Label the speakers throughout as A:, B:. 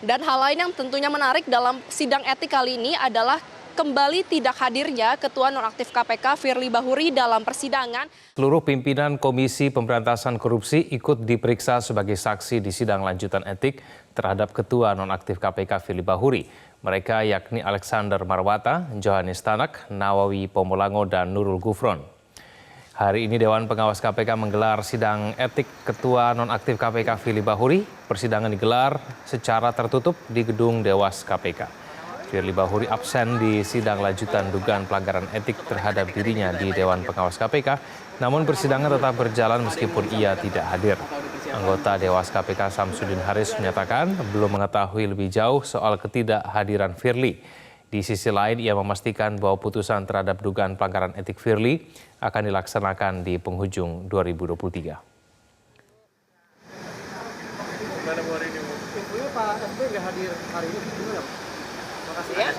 A: Dan hal lain yang tentunya menarik dalam sidang etik kali ini adalah kembali tidak hadirnya Ketua Nonaktif KPK Firly Bahuri dalam persidangan.
B: Seluruh pimpinan Komisi Pemberantasan Korupsi ikut diperiksa sebagai saksi di sidang lanjutan etik terhadap Ketua Nonaktif KPK Firly Bahuri. Mereka yakni Alexander Marwata, Johannes Tanak, Nawawi Pomolango, dan Nurul Gufron. Hari ini Dewan Pengawas KPK menggelar sidang etik Ketua Nonaktif KPK Firly Bahuri. Persidangan digelar secara tertutup di gedung Dewas KPK. Firly Bahuri absen di sidang lanjutan dugaan pelanggaran etik terhadap dirinya di Dewan Pengawas KPK, namun persidangan tetap berjalan meskipun ia tidak hadir. Anggota Dewas KPK Samsudin Haris menyatakan belum mengetahui lebih jauh soal ketidakhadiran Firly. Di sisi lain, ia memastikan bahwa putusan terhadap dugaan pelanggaran etik Firly akan dilaksanakan di penghujung 2023.
C: Gimana hari ini, Bu? Infonya Pak FB nggak hadir hari ini, gimana? Makasih ya.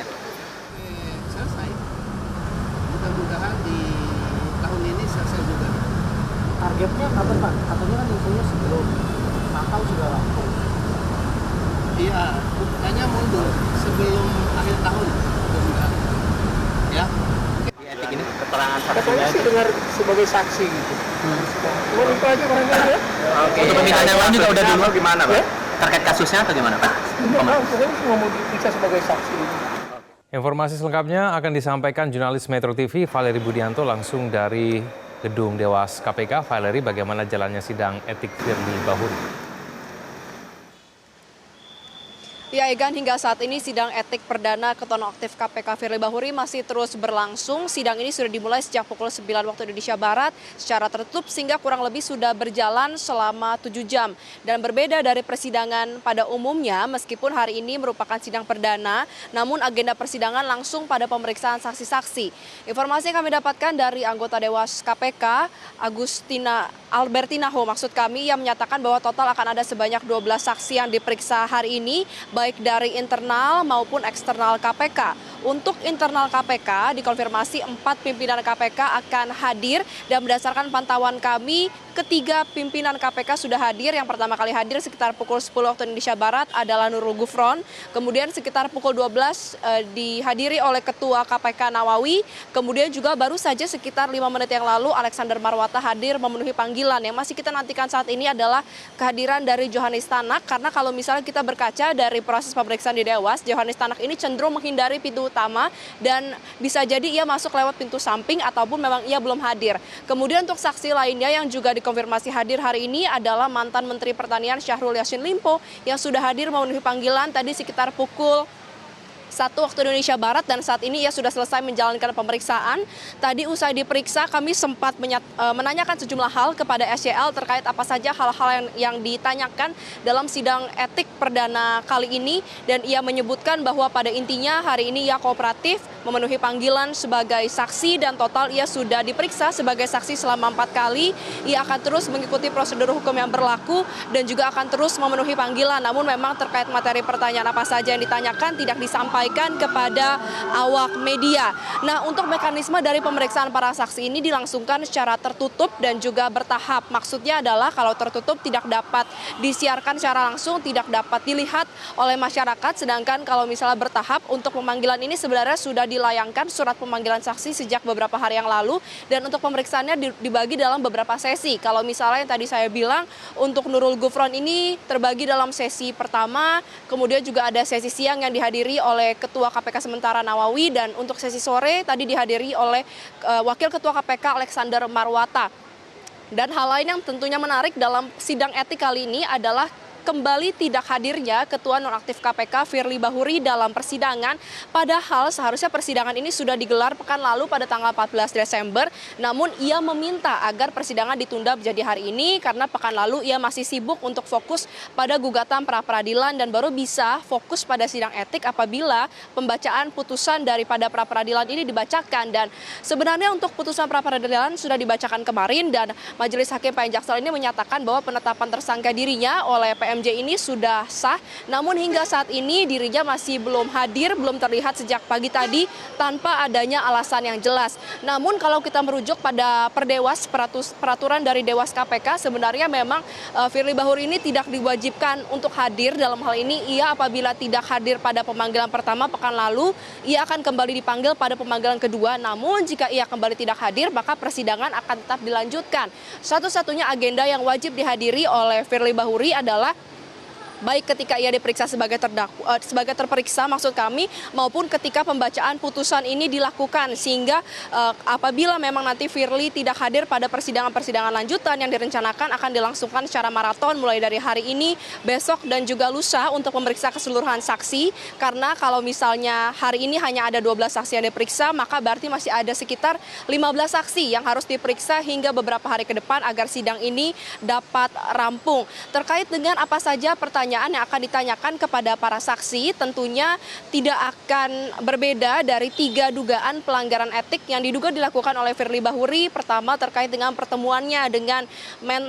D: Selesai. Mudah-mudahan di tahun ini selesai juga.
C: Targetnya kapan Pak? Katanya kan infonya sebelum Natal sudah rampung.
D: Iya, kayaknya mundur sebelum akhir tahun. Mudah-mudahan. Ya.
E: Etik ini keterangan
C: Katanya
E: saksinya
C: sih dengar sebagai saksi gitu. Cuma itu aja barangkali ya.
E: untuk permintaan yang lain juga udah dulu gimana Pak?
C: Ya?
E: Terkait kasusnya atau gimana Pak?
C: Pokoknya cuma mau diperiksa sebagai saksi.
B: Informasi selengkapnya akan disampaikan jurnalis Metro TV Valeri Budianto langsung dari gedung Dewas KPK. Valeri, bagaimana jalannya sidang etik Firly Bahuri?
A: Ya, Egan, hingga saat ini sidang etik perdana Ketua Nonaktif KPK Firly Bahuri masih terus berlangsung. Sidang ini sudah dimulai sejak pukul 9 waktu Indonesia Barat secara tertutup sehingga kurang lebih sudah berjalan selama 7 jam. Dan berbeda dari persidangan pada umumnya, meskipun hari ini merupakan sidang perdana, namun agenda persidangan langsung pada pemeriksaan saksi-saksi. Informasi yang kami dapatkan dari anggota Dewas KPK, Albertina Ho, maksud kami, yang menyatakan bahwa total akan ada sebanyak 12 saksi yang diperiksa hari ini, baik dari internal maupun eksternal KPK. Untuk internal KPK dikonfirmasi 4 pimpinan KPK akan hadir dan berdasarkan pantauan kami ketiga pimpinan KPK sudah hadir. Yang pertama kali hadir sekitar pukul 10 waktu Indonesia Barat adalah Nurul Gufron. Kemudian sekitar pukul 12 dihadiri oleh Ketua KPK Nawawi. Kemudian juga baru saja sekitar 5 menit yang lalu Alexander Marwata hadir memenuhi panggilan. Yang masih kita nantikan saat ini adalah kehadiran dari Johannes Tanak, karena kalau misalnya kita berkaca dari proses pemeriksaan di Dewas, Johannes Tanak ini cenderung menghindari pintu utama dan bisa jadi ia masuk lewat pintu samping ataupun memang ia belum hadir. Kemudian untuk saksi lainnya yang juga dikonfirmasi hadir hari ini adalah mantan Menteri Pertanian Syahrul Yassin Limpo yang sudah hadir memenuhi panggilan tadi sekitar pukul 1 waktu Indonesia Barat, dan saat ini ia sudah selesai menjalankan pemeriksaan. Tadi usai diperiksa kami sempat menanyakan sejumlah hal kepada SYL terkait apa saja hal-hal yang ditanyakan dalam sidang etik perdana kali ini, dan ia menyebutkan bahwa pada intinya hari ini ia kooperatif memenuhi panggilan sebagai saksi dan total ia sudah diperiksa sebagai saksi selama 4 kali. Ia akan terus mengikuti prosedur hukum yang berlaku dan juga akan terus memenuhi panggilan. Namun memang terkait materi pertanyaan apa saja yang ditanyakan tidak disampaikan kepada awak media. Nah, untuk mekanisme dari pemeriksaan para saksi ini dilangsungkan secara tertutup dan juga bertahap. Maksudnya adalah kalau tertutup tidak dapat disiarkan secara langsung, tidak dapat dilihat oleh masyarakat. Sedangkan kalau misalnya bertahap, untuk pemanggilan ini sebenarnya sudah dilayangkan surat pemanggilan saksi sejak beberapa hari yang lalu, dan untuk pemeriksaannya dibagi dalam beberapa sesi. Kalau misalnya yang tadi saya bilang untuk Nurul Gufron ini terbagi dalam sesi pertama, kemudian juga ada sesi siang yang dihadiri oleh Ketua KPK sementara Nawawi, dan untuk sesi sore tadi dihadiri oleh Wakil Ketua KPK Alexander Marwata. Dan hal lain yang tentunya menarik dalam sidang etik kali ini adalah kembali tidak hadirnya Ketua Nonaktif KPK Firly Bahuri dalam persidangan. Padahal seharusnya persidangan ini sudah digelar pekan lalu pada tanggal 14 Desember. Namun ia meminta agar persidangan ditunda menjadi hari ini karena pekan lalu ia masih sibuk untuk fokus pada gugatan pra-peradilan dan baru bisa fokus pada sidang etik apabila pembacaan putusan daripada pra-peradilan ini dibacakan. Dan sebenarnya untuk putusan pra-peradilan sudah dibacakan kemarin dan Majelis Hakim PN Jaksel ini menyatakan bahwa penetapan tersangka dirinya oleh PN PMJ ini sudah sah, namun hingga saat ini dirinya masih belum hadir, belum terlihat sejak pagi tadi tanpa adanya alasan yang jelas. Namun kalau kita merujuk pada perdewas peraturan dari Dewas KPK, sebenarnya memang Firly Bahuri ini tidak diwajibkan untuk hadir. Dalam hal ini ia apabila tidak hadir pada pemanggilan pertama pekan lalu, ia akan kembali dipanggil pada pemanggilan kedua. Namun jika ia kembali tidak hadir, maka persidangan akan tetap dilanjutkan. Satu-satunya agenda yang wajib dihadiri oleh Firly Bahuri adalah baik ketika ia diperiksa sebagai terperiksa maksud kami, maupun ketika pembacaan putusan ini dilakukan, sehingga apabila memang nanti Firly tidak hadir pada persidangan-persidangan lanjutan yang direncanakan akan dilangsungkan secara maraton mulai dari hari ini, besok dan juga lusa untuk memeriksa keseluruhan saksi. Karena kalau misalnya hari ini hanya ada 12 saksi yang diperiksa, maka berarti masih ada sekitar 15 saksi yang harus diperiksa hingga beberapa hari ke depan agar sidang ini dapat rampung. Terkait dengan apa saja pertanyaan yang akan ditanyakan kepada para saksi, tentunya tidak akan berbeda dari 3 dugaan pelanggaran etik yang diduga dilakukan oleh Firly Bahuri. Pertama, terkait dengan pertemuannya dengan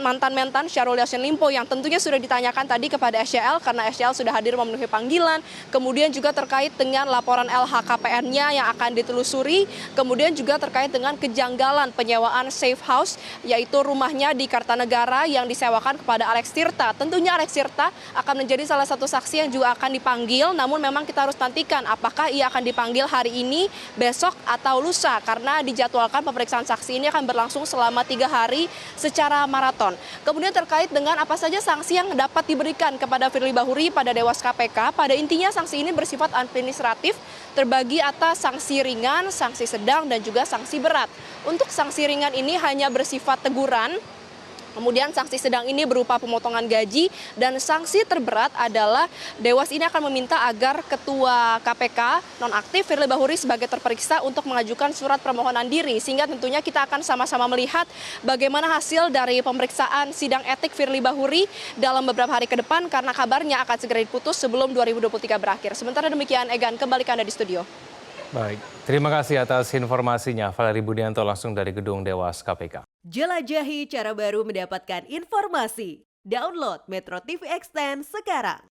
A: mantan-mantan Syahrul Yassin Limpo yang tentunya sudah ditanyakan tadi kepada SYL karena SYL sudah hadir memenuhi panggilan. Kemudian juga terkait dengan laporan LHKPN-nya yang akan ditelusuri. Kemudian juga terkait dengan kejanggalan penyewaan safe house, yaitu rumahnya di Kartanegara yang disewakan kepada Alex Tirta. Tentunya Alex Tirta akan menjadi salah satu saksi yang juga akan dipanggil, namun memang kita harus nantikan apakah ia akan dipanggil hari ini, besok, atau lusa, karena dijadwalkan pemeriksaan saksi ini akan berlangsung selama 3 hari secara maraton. Kemudian terkait dengan apa saja sanksi yang dapat diberikan kepada Firly Bahuri pada Dewas KPK, pada intinya sanksi ini bersifat administratif, terbagi atas sanksi ringan, sanksi sedang, dan juga sanksi berat. Untuk sanksi ringan ini hanya bersifat teguran. Kemudian sanksi sedang ini berupa pemotongan gaji, dan sanksi terberat adalah Dewas ini akan meminta agar Ketua KPK nonaktif Firly Bahuri sebagai terperiksa untuk mengajukan surat permohonan diri, sehingga tentunya kita akan sama-sama melihat bagaimana hasil dari pemeriksaan sidang etik Firly Bahuri dalam beberapa hari ke depan, karena kabarnya akan segera diputus sebelum 2023 berakhir. Sementara demikian, Egan, kembali ke Anda di studio.
B: Baik, terima kasih atas informasinya. Valerie Budianto langsung dari Gedung Dewas KPK.
F: Jelajahi cara baru mendapatkan informasi. Download Metro TV Extend sekarang.